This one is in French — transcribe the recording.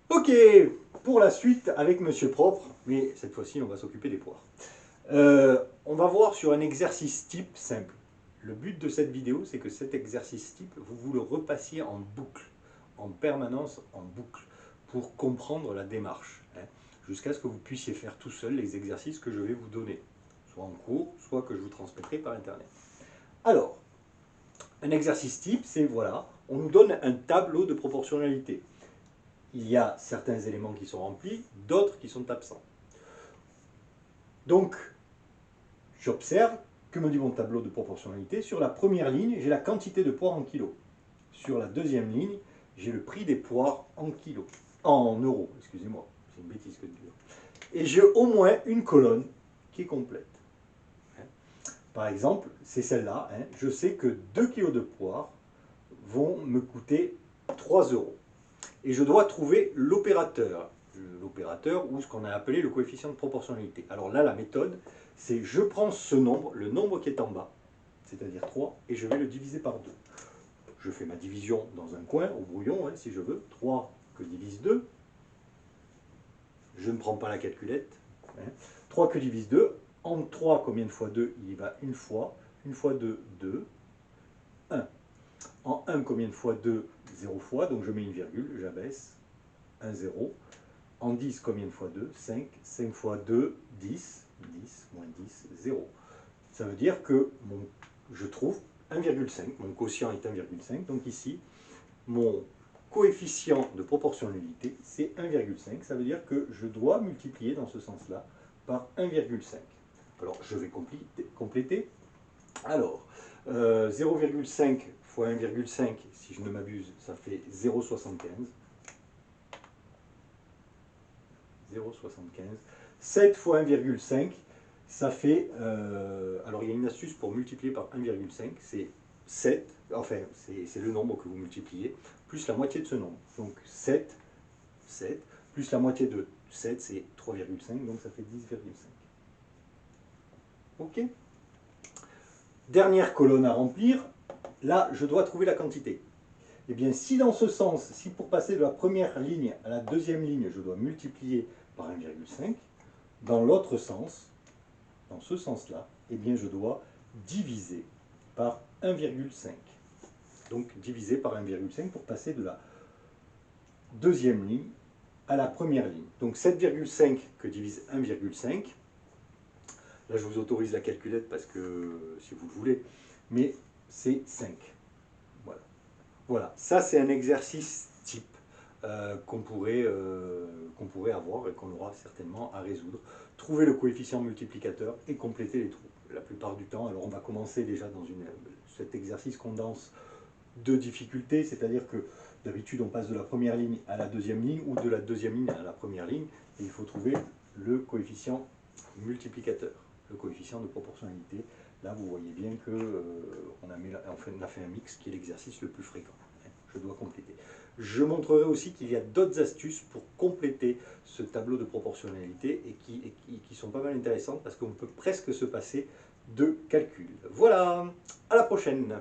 Ok, pour la suite avec Monsieur Propre, mais cette fois-ci on va s'occuper des poires. On va voir sur un exercice type simple. Le but de cette vidéo, c'est que cet exercice type, vous le repassiez en boucle, en permanence en boucle, pour comprendre la démarche, hein, jusqu'à ce que vous puissiez faire tout seul les exercices que je vais vous donner, soit en cours, soit que je vous transmettrai par Internet. Alors, un exercice type, c'est voilà, on nous donne un tableau de proportionnalité. Il y a certains éléments qui sont remplis, d'autres qui sont absents. Donc, j'observe, que me dit mon tableau de proportionnalité? Sur la première ligne, j'ai la quantité de poires en kilos. Sur la deuxième ligne, j'ai le prix des poires en kilos. En euros, excusez-moi, c'est une bêtise que de dire. Et j'ai au moins une colonne qui est complète. Par exemple, c'est celle-là. Hein. Je sais que 2 kg de poires vont me coûter 3 euros. Et je dois trouver l'opérateur. L'opérateur ou ce qu'on a appelé le coefficient de proportionnalité. Alors là, la méthode, c'est je prends ce nombre, le nombre qui est en bas, c'est-à-dire 3, et je vais le diviser par 2. Je fais ma division dans un coin, au brouillon, hein, si je veux. 3 que divise 2. Je ne prends pas la calculette. Hein. 3 que divise 2. En 3, combien de fois 2? Il y va une fois. Une fois 2, 2. 1. En 1, combien de fois 2? 0 fois. Donc je mets une virgule, j'abaisse. 1, 0. En 10, combien de fois 2? 5. 5 fois 2, 10. 10 moins 10, 0. Ça veut dire que je trouve 1,5. Mon quotient est 1,5. Donc ici, mon coefficient de proportionnalité, c'est 1,5. Ça veut dire que je dois multiplier dans ce sens-là par 1,5. Alors, je vais compléter. Alors, 0,5 fois 1,5, si je ne m'abuse, ça fait 0,75. 0,75. 7 fois 1,5, ça fait... alors, il y a une astuce pour multiplier par 1,5, c'est 7, enfin, c'est le nombre que vous multipliez, plus la moitié de ce nombre. Donc, 7, plus la moitié de 7, c'est 3,5, donc ça fait 10,5. Ok. Dernière colonne à remplir, là, je dois trouver la quantité. Eh bien, si dans ce sens, si pour passer de la première ligne à la deuxième ligne, je dois multiplier par 1,5, dans l'autre sens, dans ce sens-là, eh bien, je dois diviser par 1,5. Donc, diviser par 1,5 pour passer de la deuxième ligne à la première ligne. Donc, 7,5 que divise 1,5. Là, je vous autorise la calculette parce que, si vous le voulez, mais c'est 5. Voilà. Voilà, ça c'est un exercice type qu'on pourrait avoir et qu'on aura certainement à résoudre. Trouver le coefficient multiplicateur et compléter les trous. La plupart du temps, alors on va commencer déjà dans cet exercice condense de difficulté, c'est-à-dire que d'habitude on passe de la première ligne à la deuxième ligne ou de la deuxième ligne à la première ligne, et il faut trouver le coefficient multiplicateur, le coefficient de proportionnalité. Là, vous voyez bien qu'on a fait un mix qui est l'exercice le plus fréquent. Je dois compléter. Je montrerai aussi qu'il y a d'autres astuces pour compléter ce tableau de proportionnalité et qui sont pas mal intéressantes parce qu'on peut presque se passer de calcul. Voilà, à la prochaine.